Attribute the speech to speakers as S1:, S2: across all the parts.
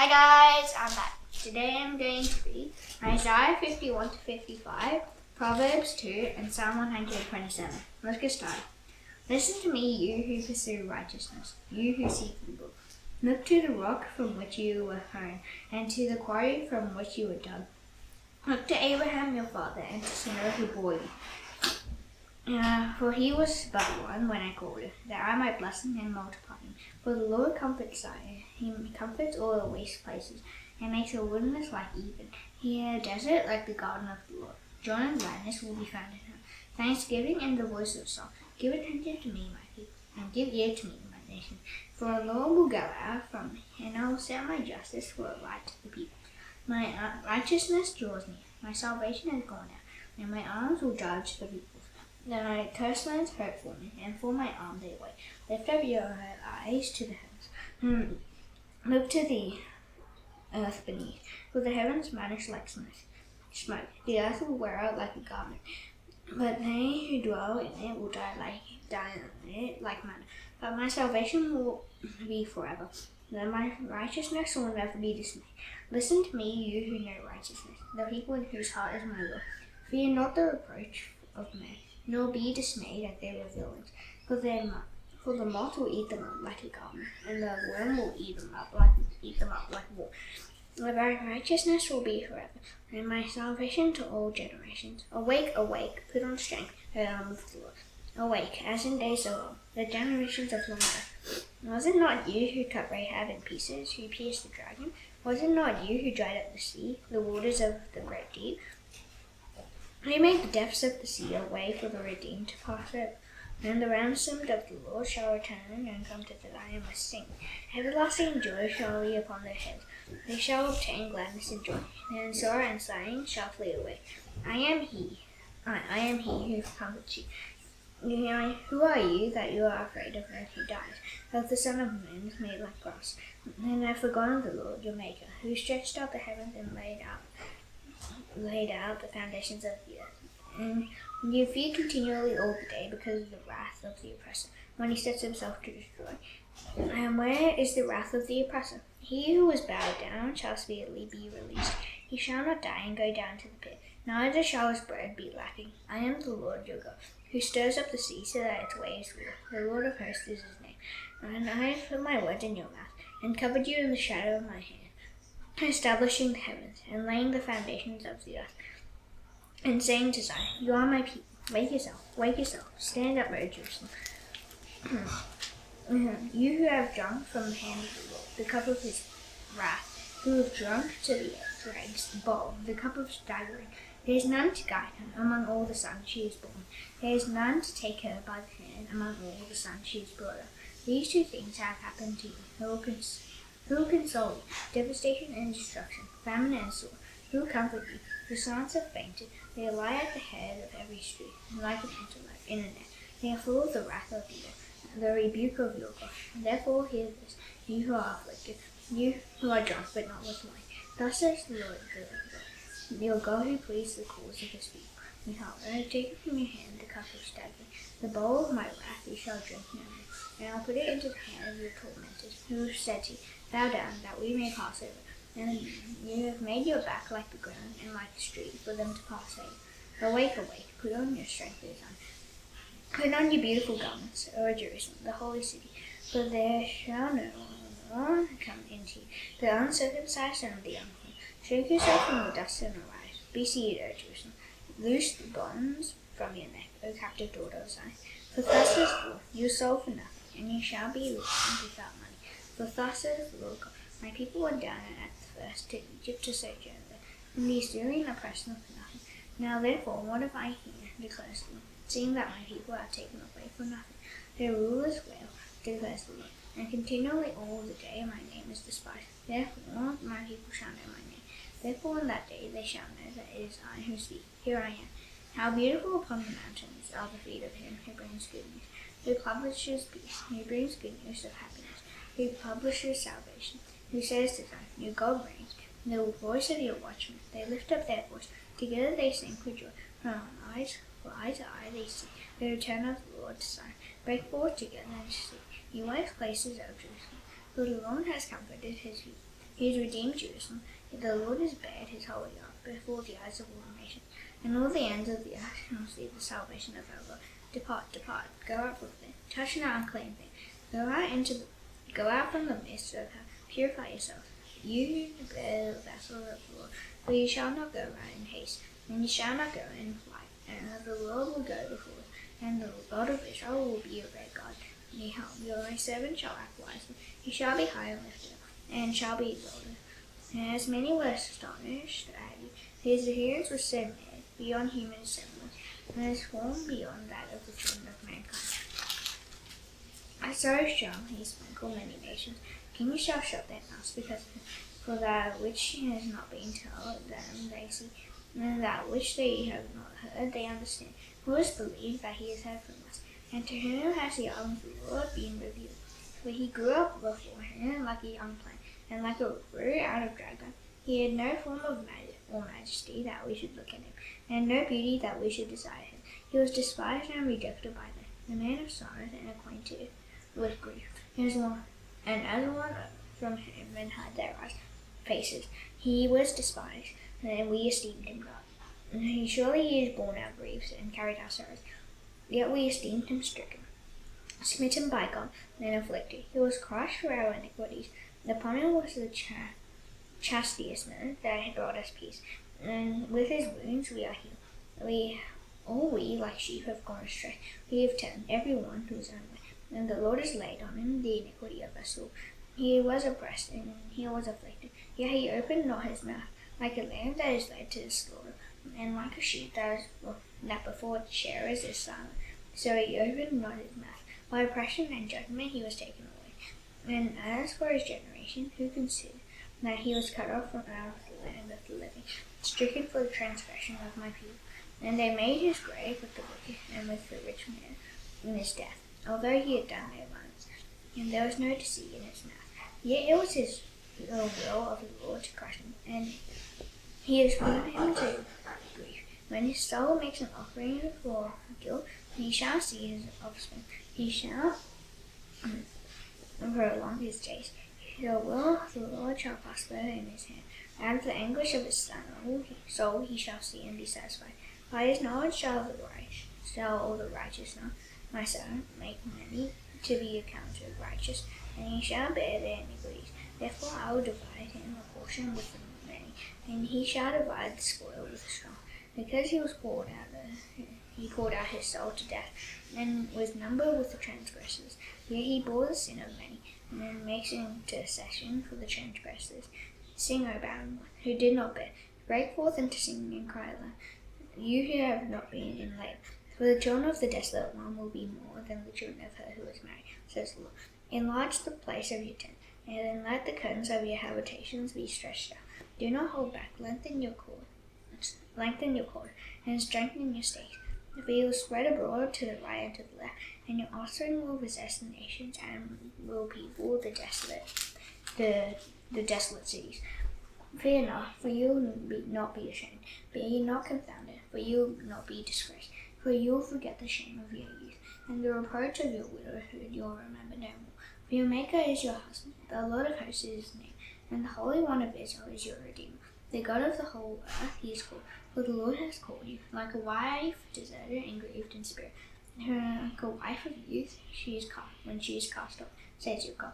S1: Hi guys, I'm back. Today I'm going to read Isaiah 51 to 55, Proverbs 2, and Psalm 127. Let's get started. Listen to me, you who pursue righteousness, you who seek evil. Look to the rock from which you were hewn, and to the quarry from which you were dug. Look to Abraham your father, and to Sarah who bore you. For he was but one when I called him, that I might bless him and multiply him. For the Lord comforts Zion, he comforts all the waste places, and makes a wilderness like Eden, here a desert like the garden of the Lord. Joy and gladness will be found in her, thanksgiving and the voice of song. Give attention to me, my people, and give ear to me, my nation. For a law will go out from me, and I will set my justice for a light to the people. My righteousness draws near, my salvation has gone out, and my arms will judge the people. Then my coastlands hope for me, and for my arm they wait. Lift up your eyes to the heavens. Look to the earth beneath, for the heavens vanish like smoke. The earth will wear out like a garment, but they who dwell in it will die in it like manna. But my salvation will be forever. Then my righteousness will never be dismayed. Listen to me, you who know righteousness, the people in whose heart is my will. Fear not the reproach of men, nor be dismayed at their revealings, for the moth will eat them up like a garment, and the worm will eat them up like wool. My righteousness will be forever, and my salvation to all generations. Awake, awake, put on strength, O arm of the Lord. Awake, as in days of old, the generations of long ago. Was it not you who cut Rahab in pieces, who pierced the dragon? Was it not you who dried up the sea, the waters of the great deep? He made the depths of the sea a way for the redeemed to pass over. And the ransomed of the Lord shall return and come to Zion with singing. Everlasting joy shall be upon their heads. They shall obtain gladness and joy, and sorrow and sighing shall flee away. I am he who comforts you. Who are you that you are afraid of one who dies, of the Son of Man made like grass? And have forgotten the Lord your Maker, who stretched out the heavens and laid out the foundations of the earth. And you fear continually all the day because of the wrath of the oppressor, when he sets himself to destroy. And where is the wrath of the oppressor? He who is bowed down shall speedily be released. He shall not die and go down to the pit, neither shall his bread be lacking. I am the Lord your God, who stirs up the sea so that its waves roar. The Lord of hosts is his name. And I have put my words in your mouth, and covered you in the shadow of my hand, establishing the heavens, and laying the foundations of the earth, and saying to Zion, you are my people. Wake yourself, stand up, O Jerusalem. You who have drunk from the hand of the Lord, the cup of his wrath, who have drunk to the dregs the bowl, the cup of staggering. There is none to guide her among all the sons she has borne. There is none to take her by the hand among all the sons she has brought up. These two things have happened to you. Who will console you? Devastation and destruction, famine and sword. Who will comfort you? The sons have fainted. They lie at the head of every street, like an antelope in a net. They are full of the wrath of the rebuke of your God. Therefore hear this, you who are afflicted, you who are drunk but not with wine. Thus says the Lord God, your God who pleads the cause of his people. Behold, I have taken from your hand the cup of staggering, the bowl of my wrath you shall drink no more. And I will put it into the hand of your tormentors, who said to you, bow down, that we may pass over. And you have made your back like the ground, and like the street, for them to pass over. Awake, awake, put on your strength, O Zion. Put on your beautiful garments, O Jerusalem, the holy city, for there shall no one come into you, the uncircumcised and the unclean. Shake yourself from the dust and arise. Be seated, O Jerusalem. Loose the bonds from your neck, O captive daughter of Zion. For thus says the Lord, you sold for nothing, and you shall be redeemed without money. For thus says the Lord God, my people went down at the first to Egypt to sojourn there, and the Assyrian oppressed them for nothing. Now therefore, what have I here, declares the Lord, seeing that my people are taken away for nothing? Their rulers wail, declares the Lord, and continually all the day my name is despised. Therefore my people shall know my name. Therefore in that day they shall know that it is I who speak. Here I am. How beautiful upon the mountains are the feet of him who brings good news, who publishes peace, who brings good news of happiness, who publishes salvation, who says to them, your God reigns. The voice of your watchmen, they lift up their voice. Together they sing for joy. For eye to eye they see the return of the Lord to Zion. Break forth together and see, you waste places of Jerusalem. For the Lord has comforted his people. He has redeemed Jerusalem. The Lord has bared his holy arm before the eyes of all nations, and all the ends of the earth shall see the salvation of our God. Depart, depart, go out from there, touch not unclean thing. Go out from the midst of her, purify yourself. You who bear the vessel of the Lord, for you shall not go right in haste, and you shall not go in flight. And the Lord will go before you, and the God of Israel will be your great God. Behold, your servant shall act wisely. He shall be high and lifted up, and shall be exalted. And as many were astonished at you, his appearance was so mad, beyond human semblance, and his form beyond that of the children of mankind. So shall he sprinkle many nations. Kings shall shut their mouths because of him. For that which has not been told them they see, and that which they have not heard they understand. Who has believed that he has heard from us? And to whom has the arm of the Lord been revealed? For he grew up before him like a young plant, and like a root out of dry ground. He had no form of majesty that we should look at him, and no beauty that we should desire him. He was despised and rejected by them, the man of sorrows and acquainted with grief. And as one from whom men hide their faces, he was despised, and we esteemed him not. Surely he is borne our griefs and carried our sorrows, yet we esteemed him stricken, smitten by God, and afflicted. He was crushed for our iniquities. Upon him was the chastisement that had brought us peace, and with his wounds we are healed. We like sheep have gone astray. We have turned every one to his own way, and the Lord has laid on him the iniquity of us all. He was oppressed, and he was afflicted, yet he opened not his mouth. Like a lamb that is led to the slaughter, and like a sheep that before its shearers is silent, so he opened not his mouth. By oppression and judgment he was taken away. And as for his generation, who considered that he was cut off from out of the land of the living, stricken for the transgression of my people? And they made his grave with the wicked and with the rich man in his death, although he had done no violence, and there was no deceit in his mouth. Yet it was his will of the Lord to crush him, and he has put him to grief. When his soul makes an offering for guilt, he shall see his offspring. He shall prolong his days. The will of the Lord shall prosper in his hand. Out of the anguish of his soul he shall see and be satisfied. By his knowledge shall all the righteous know. My son, make many to be accounted righteous, and he shall bear their iniquities. Therefore I will divide him a portion with the many, and he shall divide the spoil with the strong. Because he poured out his soul to death, and was numbered with the transgressors. Yet he bore the sin of many, and then makes intercession for the transgressors. Sing, O barren one, who did not bear. Break forth into singing and cry aloud, you who have not been in labor. For the children of the desolate one will be more than the children of her who is married, says the Lord. Enlarge the place of your tent, and then let the curtains of your habitations be stretched out. Do not hold back, lengthen your cord, and strengthen your stakes. For you will spread abroad to the right and to the left, and your offspring will possess the nations, and will people the desolate cities. Fear not, for you will not be ashamed. Be ye not confounded, for you will not be disgraced. For you will forget the shame of your youth, and the reproach of your widowhood you will remember no more. For your Maker is your husband, the Lord of hosts is his name, and the Holy One of Israel is your Redeemer. The God of the whole earth he is called, for the Lord has called you. Like a wife deserted and grieved in spirit, like a wife of youth when she is cast off, says your God.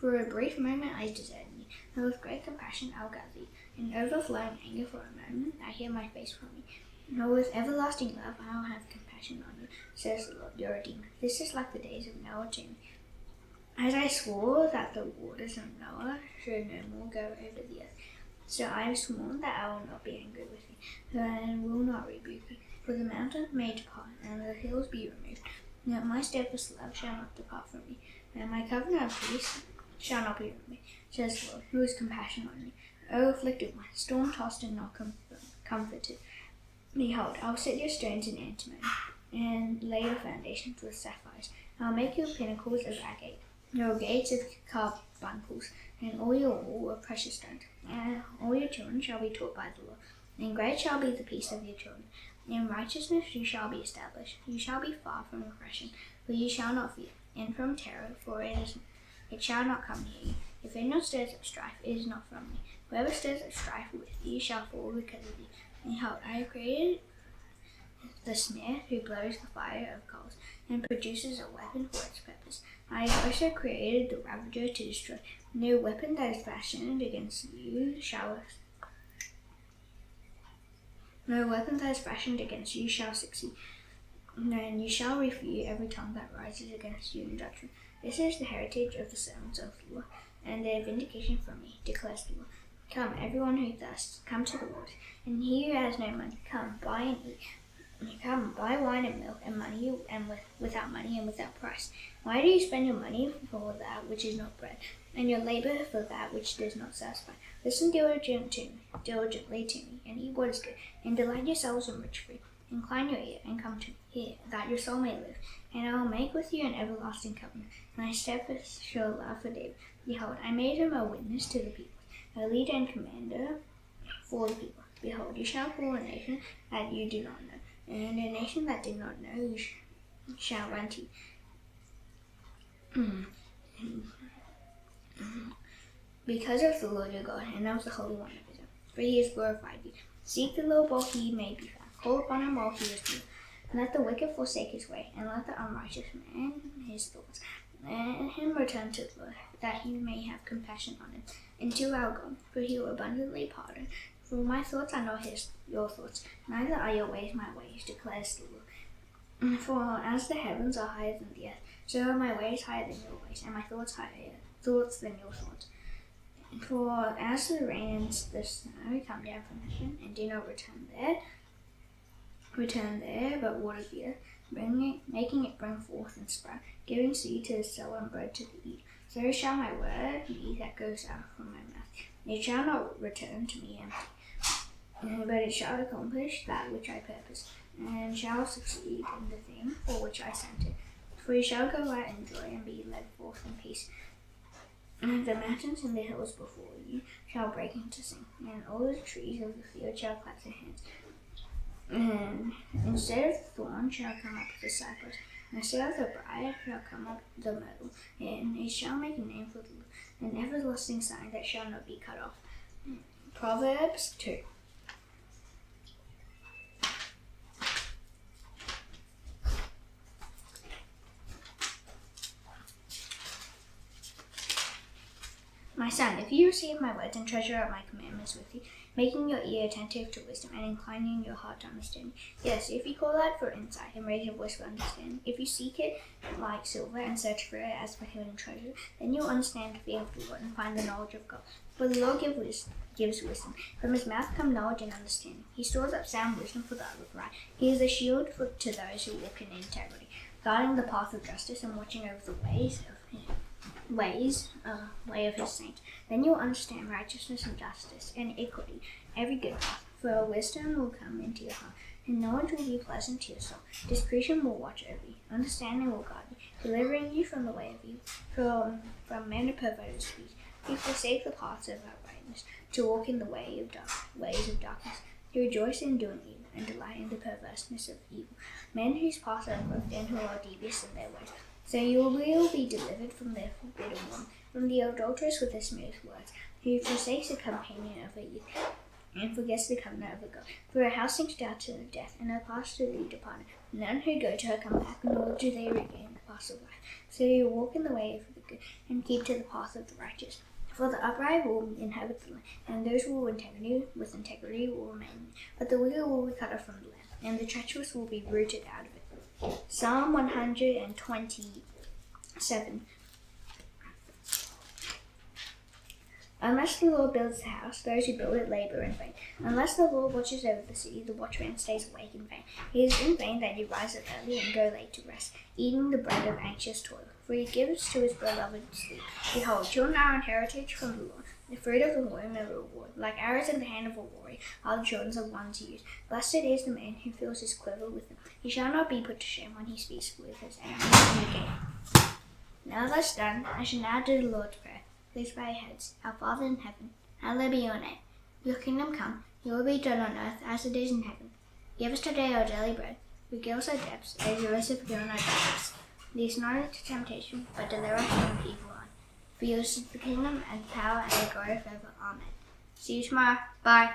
S1: For a brief moment I deserted you, and with great compassion I will gather you. In overflowing anger for a moment I hid my face from you. And with everlasting love I will have compassion on you, says the Lord your Redeemer. This is like the days of Noah to me. As I swore that the waters of Noah should no more go over the earth, so I have sworn that I will not be angry with you, and will not rebuke you. For the mountains may depart, and the hills be removed, yet my steadfast love shall not depart from me, and my covenant of peace shall not be removed, says the Lord, who has compassion on me. O afflicted one, storm-tossed and not comforted, behold, I will set your stones in antimony, and lay your foundations with sapphires. I will make your pinnacles of agate, your gates of carbuncles, and all your wall of precious stones. And all your children shall be taught by the Lord, and great shall be the peace of your children. In righteousness you shall be established. You shall be far from oppression, for you shall not fear, and from terror, for it shall not come near you. If anyone stirs up strife, it is not from me. Whoever stirs up strife with you shall fall because of you. Behold, I have created the smith who blows the fire of coals and produces a weapon for its purpose. I have also created the ravager to destroy. No weapon that is fashioned against you shall succeed. And you shall refute every tongue that rises against you in judgment. This is the heritage of the servants of the Lord, and their vindication from me, declares the Lord. Come, everyone who thirsts, come to the Lord, and he who has no money, come, buy and eat. Come, buy wine and milk and money, and without money and without price. Why do you spend your money for that which is not bread, and your labor for that which does not satisfy? Listen diligently to me, and eat what is good, and delight yourselves in rich food. Incline your ear and come to me, hear, that your soul may live. And I will make with you an everlasting covenant, and I steadfast sure love for David. Behold, I made him a witness to the people, a leader and commander for the people. Behold, you shall call a nation that you do not know, and a nation that did not know you shall run to you. Because of the Lord your God, and of the Holy One of Israel, for he has glorified you. Seek the Lord while he may be found. Call upon him while he is near. And let the wicked forsake his way, and let the unrighteous man his thoughts. Let him return to the Lord, that he may have compassion on him, and to our God, for he will abundantly pardon. For my thoughts are not your thoughts, neither are your ways my ways, declares the Lord. For as the heavens are higher than the earth, so are my ways higher than your ways, and my thoughts higher than your thoughts. For as the rain and the snow come down from heaven, and do not return there, but water the earth, making it bring forth and sprout, giving seed to the sower and bread to the eater, so shall my word be that goes out from my mouth. It shall not return to me empty, but it shall accomplish that which I purpose, and shall succeed in the thing for which I sent it. For you shall go out in joy and be led forth in peace. And the mountains and the hills before you shall break into sing, and all the trees of the field shall clap their hands. And instead of the thorn shall come up the cypress, and instead of the briar shall come up the myrtle, and it shall make a name for the Lord, an everlasting sign that shall not be cut off. Proverbs 2. My son, if you receive my words and treasure up my commandments with you, making your ear attentive to wisdom and inclining your heart to understanding. Yes, if you call out for insight and raise your voice for understanding, if you seek it like silver and search for it as for hidden treasure, then you'll understand the fear of the Lord and find the knowledge of God. For the Lord gives wisdom. From his mouth come knowledge and understanding. He stores up sound wisdom for the upright. He is a shield to those who walk in integrity, guarding the path of justice and watching over the way of his saints. Then you'll understand righteousness and justice and equity, every good path. For wisdom will come into your heart, and knowledge will be pleasant to your soul. Discretion will watch over you, understanding will guard you, delivering you from the way of evil, from men of perverted speech. You forsake the paths of uprightness, to walk in the ways of darkness, to rejoice in doing evil, and delight in the perverseness of evil. Men whose paths are crooked and who are devious in their ways. So you will be delivered from the forbidden one, from the adulteress with her smooth words, who forsakes the companion of her youth, and forgets the covenant of her God. For her house sinks down to death, and her paths to the departed. None who go to her come back, nor do they regain the path of life. So you walk in the way of the good, and keep to the path of the righteous. For the upright will inhabit the land, and those who with integrity will remain. But the wicked will be cut off from the land, and the treacherous will be rooted out of it. Psalm 127. Unless the Lord builds the house, those who build it labor in vain. Unless the Lord watches over the city, the watchman stays awake in vain. It is in vain that you rise up early and go late to rest, eating the bread of anxious toil. For he gives to his beloved sleep. Behold, children are an heritage from the Lord, the fruit of the womb a reward. Like arrows in the hand of a warrior are the children of one to use. Blessed is the man who fills his quiver with them. He shall not be put to shame when he speaks with his enemies in the gate. Now that's done, I shall now do the Lord's Prayer. Please bow your heads. Our Father in heaven, hallowed be your name. Your kingdom come, your will be done on earth as it is in heaven. Give us today our daily bread. Forgive us our debts, as we also forgive our debtors. Lead us not into temptation, but deliver us from the evil one. For yours is the kingdom and power and the glory forever. Amen. See you tomorrow. Bye.